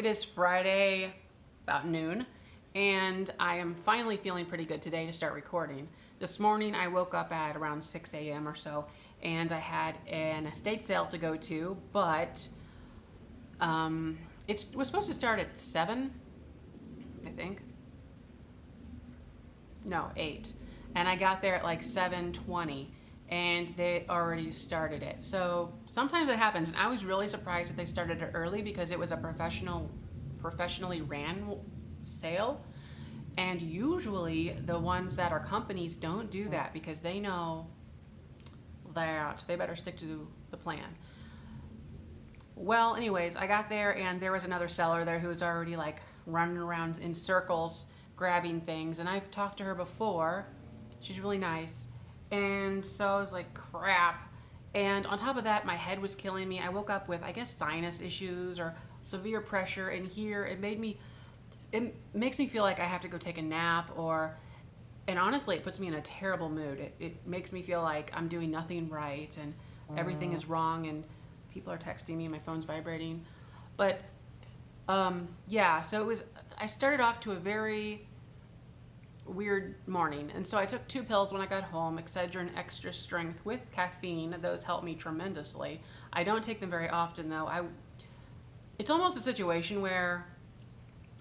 it is Friday about noon, and I am finally feeling pretty good today to start recording. This morning I woke up at around 6 a.m. or so, and I had an estate sale to go to, but it was supposed to start at 7, I think. No, 8. And I got there at like 7:20, and they already started it. So sometimes it happens, and I was really surprised that they started it early because it was a professionally ran sale. And usually the ones that are companies don't do that because they know that they better stick to the plan. Well, anyways, I got there and there was another seller there who was already like running around in circles grabbing things, and I've talked to her before. She's really nice. And so I was like, crap. And on top of that, my head was killing me. I woke up with, I guess, sinus issues or severe pressure, and here it makes me feel like I have to go take a nap, and honestly, it puts me in a terrible mood. It makes me feel like I'm doing nothing right and everything is wrong, and people are texting me and my phone's vibrating. But yeah, so I started off to a very weird morning, and so I took 2 pills when I got home, Excedrin extra strength with caffeine. Those help me tremendously. I don't take them very often though. It's almost a situation where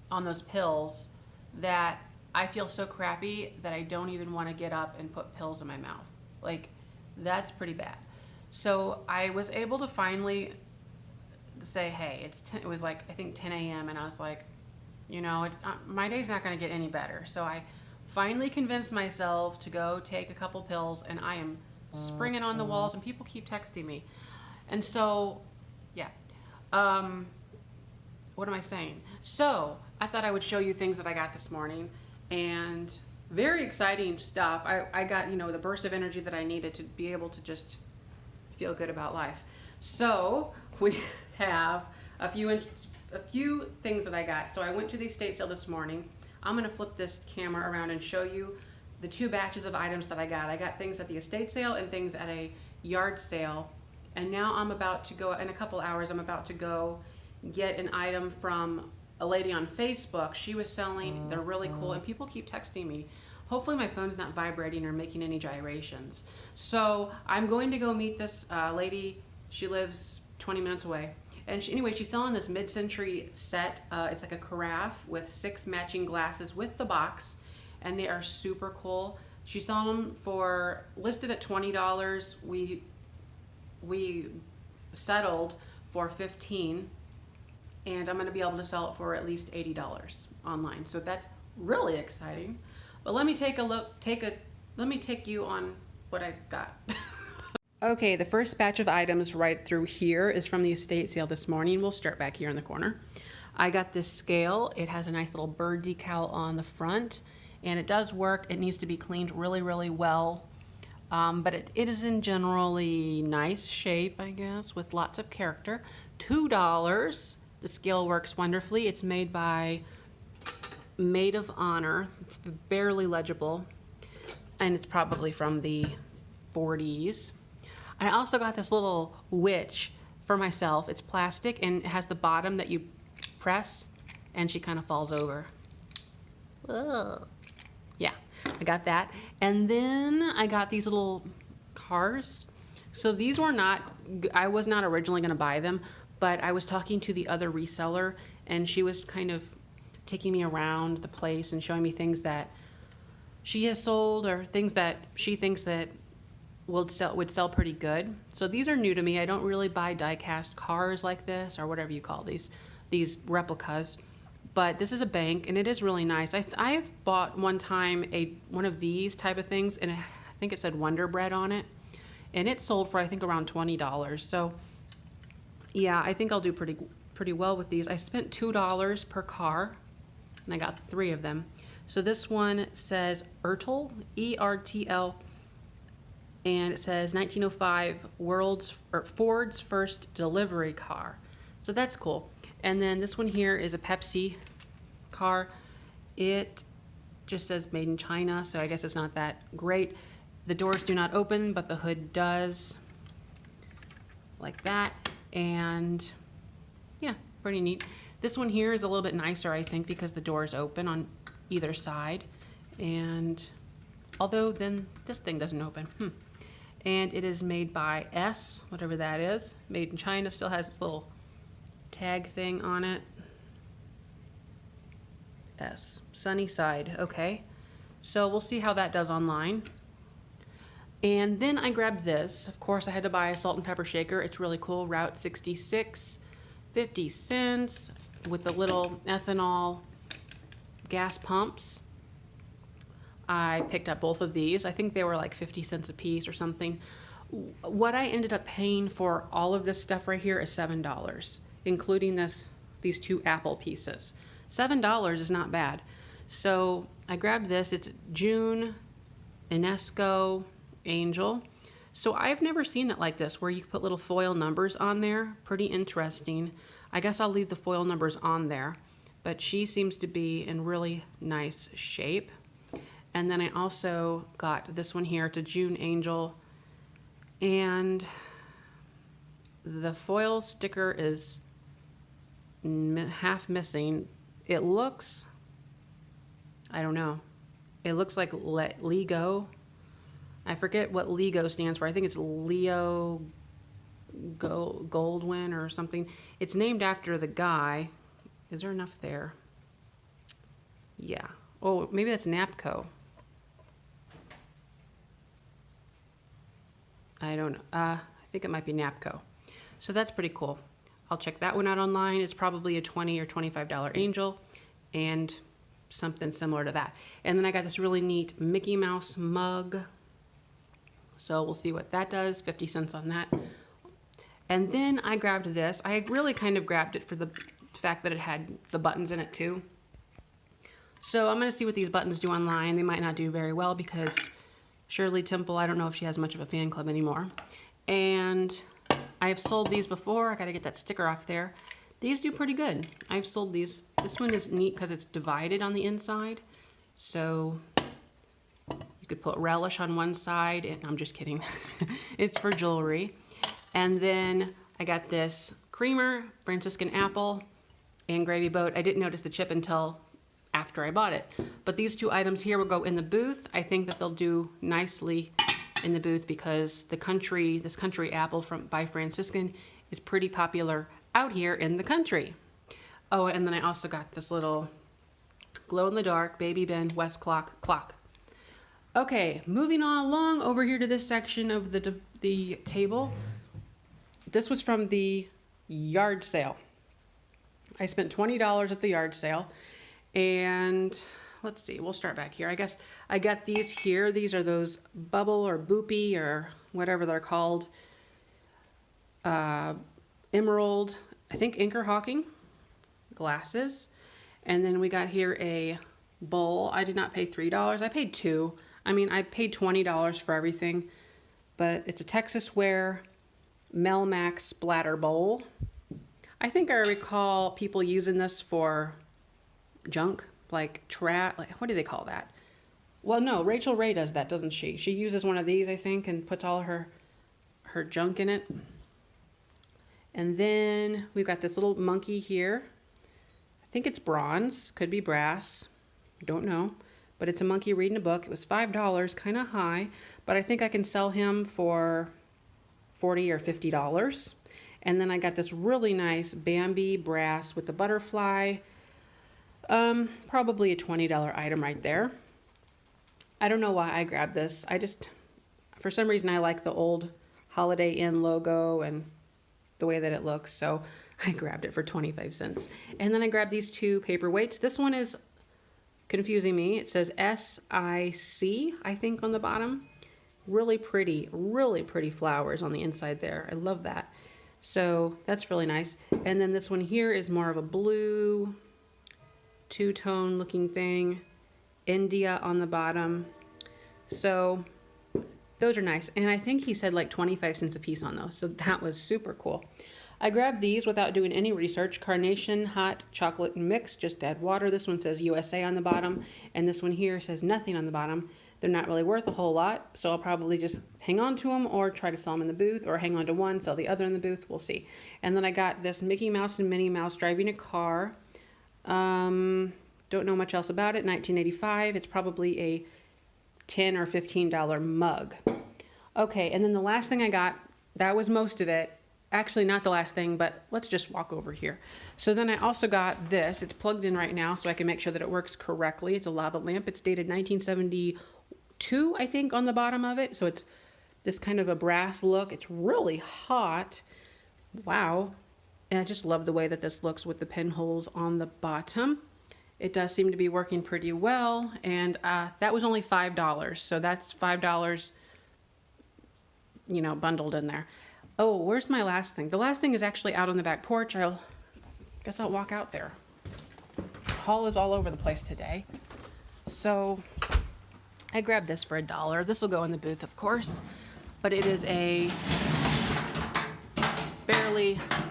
on those pills that I feel so crappy that I don't even want to get up and put pills in my mouth. Like, that's pretty bad. So I was able to finally say, hey, it was like, I think 10 a.m. and I was like, my day's not going to get any better. So I finally convinced myself to go take a couple pills, and I am springing on the walls, and people keep texting me. And so, yeah. What am I saying? So I thought I would show you things that I got this morning, and very exciting stuff. I got, the burst of energy that I needed to be able to just feel good about life. So we have a few things that I got. So I went to the estate sale this morning. I'm going to flip this camera around and show you the 2 batches of items that I got. I got things at the estate sale and things at a yard sale. And now I'm about to go, in a couple hours, I'm about to go get an item from a lady on Facebook. She was selling, they're really cool, and people keep texting me. Hopefully my phone's not vibrating or making any gyrations. So I'm going to go meet this lady. She lives 20 minutes away. And anyway, she's selling this mid-century set. It's like a carafe with 6 matching glasses with the box, and they are super cool. She's selling them for, listed at $20. We settled for $15, and I'm going to be able to sell it for at least $80 online. So that's really exciting. But let me take a look. Let me take you on what I got. Okay, the first batch of items right through here is from the estate sale this morning. We'll start back here in the corner. I got this scale. It has a nice little bird decal on the front, and it does work. It needs to be cleaned really, really well. But it is in generally nice shape, I guess, with lots of character. $2. The scale works wonderfully. It's made by Maid of Honor. It's barely legible, and it's probably from the 40s. I also got this little witch for myself. It's plastic, and it has the bottom that you press, and she kind of falls over. Ugh. Yeah, I got that. And then I got these little cars. So these were not, I was not originally going to buy them, but I was talking to the other reseller, and she was kind of taking me around the place and showing me things that she has sold or things that she thinks that would sell pretty good. So these are new to me. I don't really buy die-cast cars like this, or whatever you call these replicas. But this is a bank, and it is really nice. I've bought one time one of these type of things, and I think it said Wonder Bread on it, and it sold for I think around $20. So yeah, I think I'll do pretty well with these. I spent $2 per car, and I got 3 of them. So this one says Ertl, E-R-T-L, and it says 1905 Ford's first delivery car. So that's cool. And then this one here is a Pepsi car. It just says made in China, so I guess it's not that great. The doors do not open, but the hood does, like that. And yeah, pretty neat. This one here is a little bit nicer, I think, because the door is open on either side. And although then this thing doesn't open. And it is made by S, whatever that is. Made in China, still has this little tag thing on it. S, sunny side, okay. So we'll see how that does online. And then I grabbed this. Of course, I had to buy a salt and pepper shaker. It's really cool, Route 66, 50 cents with the little ethanol gas pumps. I picked up both of these. I think they were like 50 cents a piece or something. What I ended up paying for all of this stuff right here is $7, including these 2 apple pieces. $7 is not bad. So I grabbed this. It's June Enesco Angel. So I've never seen it like this, where you put little foil numbers on there. Pretty interesting. I guess I'll leave the foil numbers on there. But she seems to be in really nice shape. And then I also got this one here. It's a June Angel. And the foil sticker is half missing. It looks, I don't know. It looks like Lego. I forget what Lego stands for. I think it's Leo Goldwyn or something. It's named after the guy. Is there enough there? Yeah. Oh, maybe that's Napco. I don't know. I think it might be Napco. So that's pretty cool. I'll check that one out online. It's probably a $20 or $25 angel and something similar to that. And then I got this really neat Mickey Mouse mug. So we'll see what that does. 50 cents on that. And then I grabbed this. I really kind of grabbed it for the fact that it had the buttons in it too. So I'm going to see what these buttons do online. They might not do very well because Shirley Temple, I don't know if she has much of a fan club anymore. And I have sold these before. I got to get that sticker off there. These do pretty good. I've sold these. This one is neat because it's divided on the inside. So you could put relish on one side. And I'm just kidding. It's for jewelry. And then I got this creamer, Franciscan apple, and gravy boat. I didn't notice the chip until after I bought it. But these 2 items here will go in the booth. I think that they'll do nicely in the booth because this country apple by Franciscan is pretty popular out here in the country. Oh, and then I also got this little glow-in-the-dark Baby Ben West clock. Okay, moving on along over here to this section of the table. This was from the yard sale. I spent $20 at the yard sale. And let's see, we'll start back here. I guess I got these here. These are those bubble or boopy or whatever they're called. Emerald, I think Inker Hawking glasses. And then we got here a bowl. I did not pay $3. I paid $2. I mean, I paid $20 for everything. But it's a Texas Ware Melmac Splatter Bowl. I think I recall people using this for junk, like what do they call that? Well, no, Rachel Ray does that, doesn't she? She uses one of these, I think, and puts all her junk in it. And then we've got this little monkey here. I think it's bronze, could be brass, don't know. But it's a monkey reading a book. It was $5, kind of high, but I think I can sell him for $40 or $50. And then I got this really nice Bambi brass with the butterfly. Probably a $20 item right there. I don't know why I grabbed this. For some reason, I like the old Holiday Inn logo and the way that it looks. So I grabbed it for 25 cents. And then I grabbed these 2 paperweights. This one is confusing me. It says SIC, I think, on the bottom. Really pretty flowers on the inside there. I love that. So that's really nice. And then this one here is more of a blue, 2-tone looking thing. India on the bottom. So those are nice. And I think he said like 25 cents a piece on those. So that was super cool. I grabbed these without doing any research. Carnation Hot Chocolate Mix. Just add water. This one says USA on the bottom. And this one here says nothing on the bottom. They're not really worth a whole lot, so I'll probably just hang on to them or try to sell them in the booth, or hang on to one, sell the other in the booth. We'll see. And then I got this Mickey Mouse and Minnie Mouse driving a car. Don't know much else about it. 1985. It's probably a $10 or $15 mug. Okay, and then the last thing I got, that was most of it. Actually, not the last thing, but let's just walk over here. So then I also got this. It's plugged in right now, so I can make sure that it works correctly. It's a lava lamp. It's dated 1972, I think, on the bottom of it. So it's this kind of a brass look. It's really hot. Wow. And I just love the way that this looks with the pinholes on the bottom. It does seem to be working pretty well. And that was only $5. So that's $5, you know, bundled in there. Oh, where's my last thing? The last thing is actually out on the back porch. Guess I'll walk out there. Haul is all over the place today. So I grabbed this for $1. This will go in the booth, of course, but it is a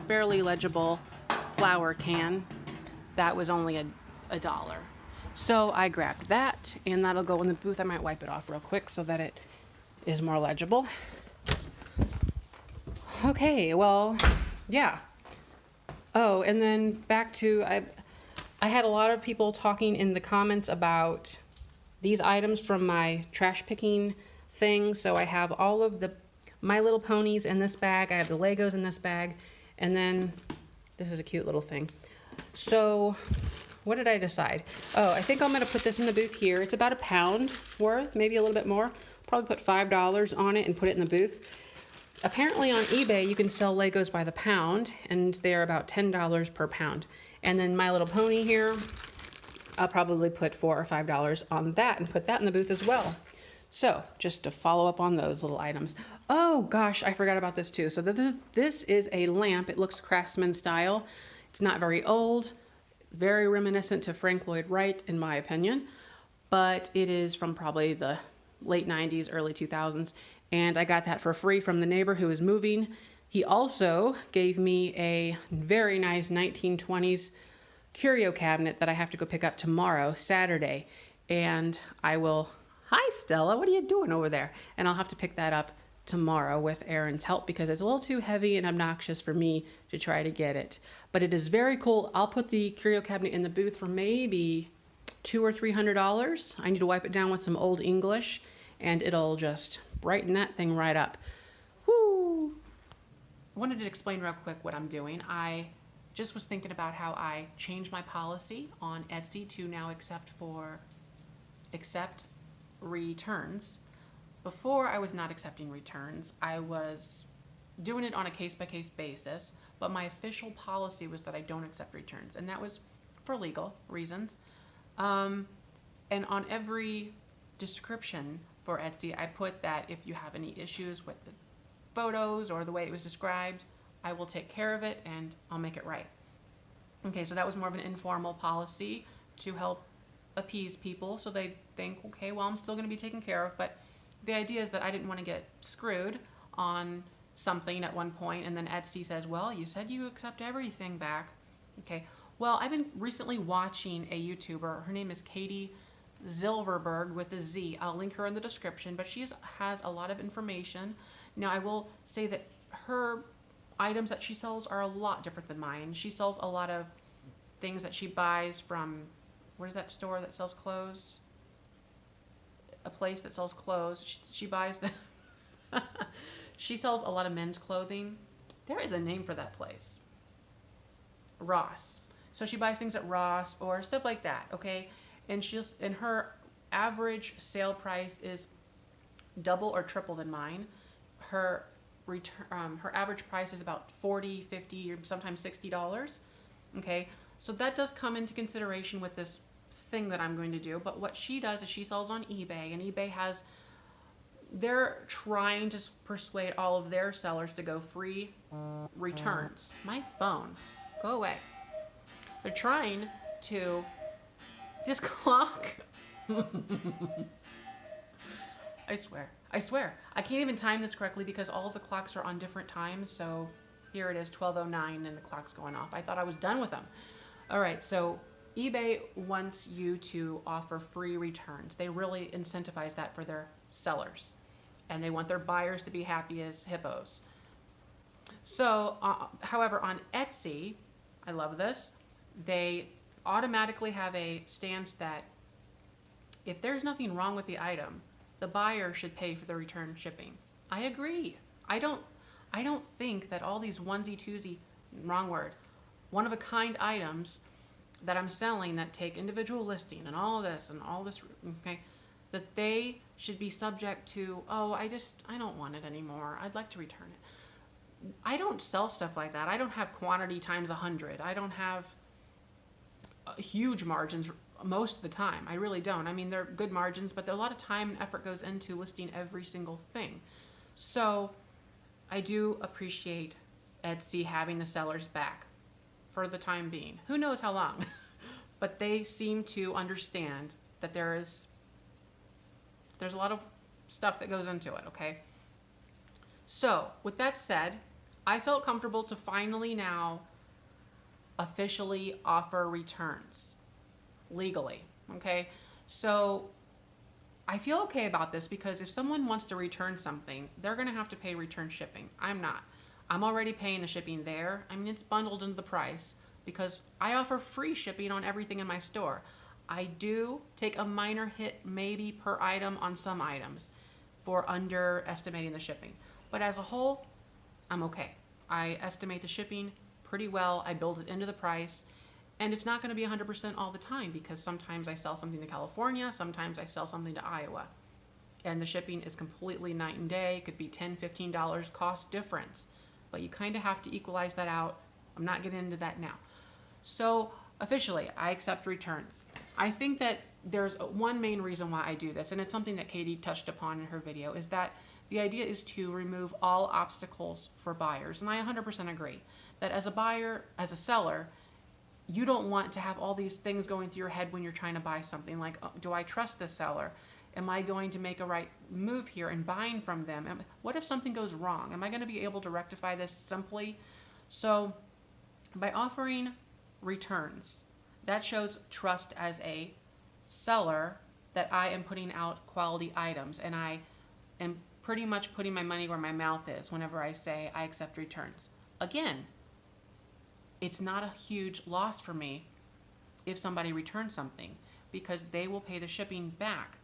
barely legible flower can. That was only $1. So I grabbed that, and that'll go in the booth. I might wipe it off real quick so that it is more legible. Okay, well, yeah. Oh, and then back to, I had a lot of people talking in the comments about these items from my trash picking thing. So I have all of the My Little Ponies in this bag. I have the Legos in this bag. And then this is a cute little thing. So what did I decide? Oh, I think I'm going to put this in the booth here. It's about £1 worth, maybe a little bit more. Probably put $5 on it and put it in the booth. Apparently on eBay, you can sell Legos by the pound, and they're about $10 per pound. And then My Little Pony here, I'll probably put $4 or $5 on that and put that in the booth as well. So just to follow up on those little items. Oh gosh, I forgot about this too. So this is a lamp. It looks Craftsman style. It's not very old, very reminiscent to Frank Lloyd Wright in my opinion, but it is from probably the late 90s, early 2000s. And I got that for free from the neighbor who is moving. He also gave me a very nice 1920s curio cabinet that I have to go pick up tomorrow, Saturday. And I will, hi Stella, what are you doing over there? And I'll have to pick that up tomorrow with Aaron's help because it's a little too heavy and obnoxious for me to try to get it. But it is very cool. I'll put the curio cabinet in the booth for maybe $200 or $300. I need to wipe it down with some Old English and it'll just brighten that thing right up. Woo! I wanted to explain real quick what I'm doing. I just was thinking about how I changed my policy on Etsy to now accept returns. Before I was not accepting returns. I was doing it on a case-by-case basis, but my official policy was that I don't accept returns, and that was for legal reasons. And on every description for Etsy, I put that if you have any issues with the photos or the way it was described, I will take care of it and I'll make it right. Okay, so that was more of an informal policy to help appease people so they think, okay, well, I'm still going to be taken care of. But the idea is that I didn't want to get screwed on something at one point, and then Etsy says, well, you said you accept everything back. Okay, well, I've been recently watching a YouTuber. Her name is Katy Zilverberg with a Z. I'll link her in the description, but she has a lot of information. Now, I will say that her items that she sells are a lot different than mine. She sells a lot of things that she buys from, what is that store that sells clothes? A place that sells clothes. She buys them. She sells a lot of men's clothing. There is a name for that place. Ross. So she buys things at Ross or stuff like that, okay? And her average sale price is double or triple than mine. Her average price is about $40, $50, or sometimes $60. Okay, so that does come into consideration with this thing that I'm going to do. But what she does is she sells on eBay, and eBay they're trying to persuade all of their sellers to go free returns. My phone, go away. They're trying to. This clock. I swear. I can't even time this correctly because all of the clocks are on different times. So here it is, 12:09, and the clock's going off. I thought I was done with them. All right, so eBay wants you to offer free returns. They really incentivize that for their sellers, and they want their buyers to be happy as hippos. So, however, on Etsy, I love this, they automatically have a stance that if there's nothing wrong with the item, the buyer should pay for the return shipping. I agree. I don't think that all these onesie twosie, wrong word, one of a kind items that I'm selling that take individual listing and all this, okay, that they should be subject to, oh, I don't want it anymore. I'd like to return it. I don't sell stuff like that. I don't have quantity times 100. I don't have huge margins most of the time. I really don't. I mean, they're good margins, but a lot of time and effort goes into listing every single thing. So I do appreciate Etsy having the sellers back for the time being. Who knows how long? But they seem to understand that there's a lot of stuff that goes into it, okay? So, with that said, I felt comfortable to finally now officially offer returns legally, okay? So, I feel okay about this because if someone wants to return something, they're going to have to pay return shipping. I'm not. I'm already paying the shipping there. I mean, it's bundled into the price because I offer free shipping on everything in my store. I do take a minor hit maybe per item on some items for underestimating the shipping. But as a whole, I'm okay. I estimate the shipping pretty well. I build it into the price. And it's not going to be 100% all the time because sometimes I sell something to California, sometimes I sell something to Iowa. And the shipping is completely night and day. It could be $10, $15 cost difference. But you kind of have to equalize that out. I'm not getting into that now. So officially, I accept returns. I think that there's one main reason why I do this, and it's something that Katy touched upon in her video, is that the idea is to remove all obstacles for buyers. And I 100% agree that as a buyer, as a seller, you don't want to have all these things going through your head when you're trying to buy something like, oh, do I trust this seller? Am I going to make a right move here in buying from them? What if something goes wrong? Am I going to be able to rectify this simply? So by offering returns, that shows trust as a seller that I am putting out quality items, and I am pretty much putting my money where my mouth is whenever I say I accept returns. Again, it's not a huge loss for me if somebody returns something because they will pay the shipping back.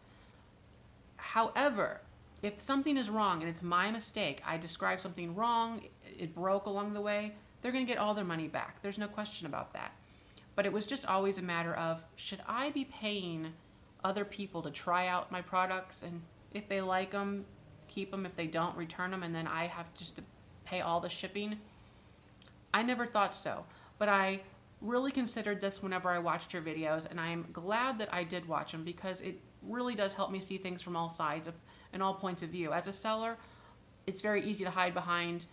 However, if something is wrong and it's my mistake, I described something wrong, it broke along the way, they're going to get all their money back. There's no question about that. But it was just always a matter of, should I be paying other people to try out my products, and if they like them, keep them, if they don't, return them, and then I have just to pay all the shipping? I never thought so, but I really considered this whenever I watched your videos, and I'm glad that I did watch them because it really does help me see things from all sides and all points of view. As a seller, it's very easy to hide behind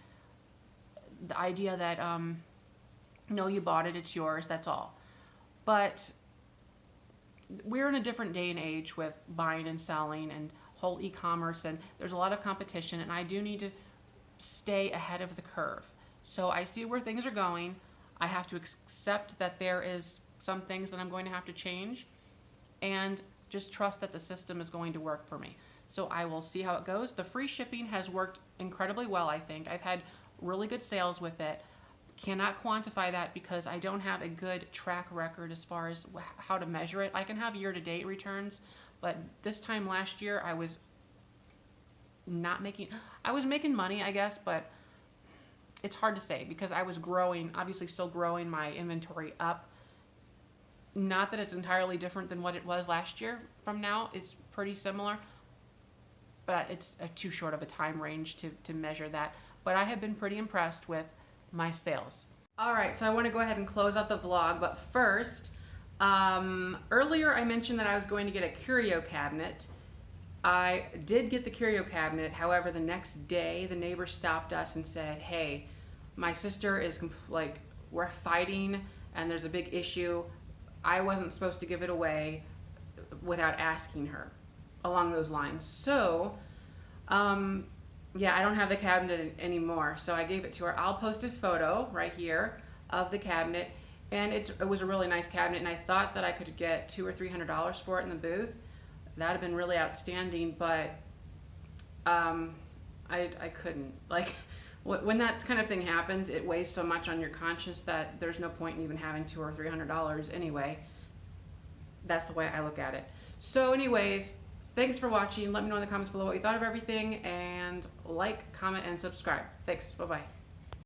the idea that, no, you bought it, it's yours, that's all. But we're in a different day and age with buying and selling and whole e-commerce, and there's a lot of competition, and I do need to stay ahead of the curve. So I see where things are going. I have to accept that there is some things that I'm going to have to change and just trust that the system is going to work for me. So I will see how it goes. The free shipping has worked incredibly well, I think. I've had really good sales with it. Cannot quantify that because I don't have a good track record as far as how to measure it. I can have year-to-date returns, but this time last year I was making money, I guess, but it's hard to say because I was obviously still growing my inventory up. Not that it's entirely different than what it was last year from now. It's pretty similar, but it's too short of a time range to measure that. But I have been pretty impressed with my sales. All right, so I want to go ahead and close out the vlog, but first, earlier I mentioned that I was going to get a curio cabinet. I did get the curio cabinet. However, the next day, the neighbor stopped us and said, hey, my sister is we're fighting and there's a big issue. I wasn't supposed to give it away without asking her, along those lines. So, yeah, I don't have the cabinet anymore. So I gave it to her. I'll post a photo right here of the cabinet. And it was a really nice cabinet, and I thought that I could get $200 or $300 for it in the booth. That would have been really outstanding, but I couldn't. Like, when that kind of thing happens, it weighs so much on your conscience that there's no point in even having $200 or $300 anyway. That's the way I look at it. So anyways, thanks for watching. Let me know in the comments below what you thought of everything, and like, comment, and subscribe. Thanks. Bye-bye.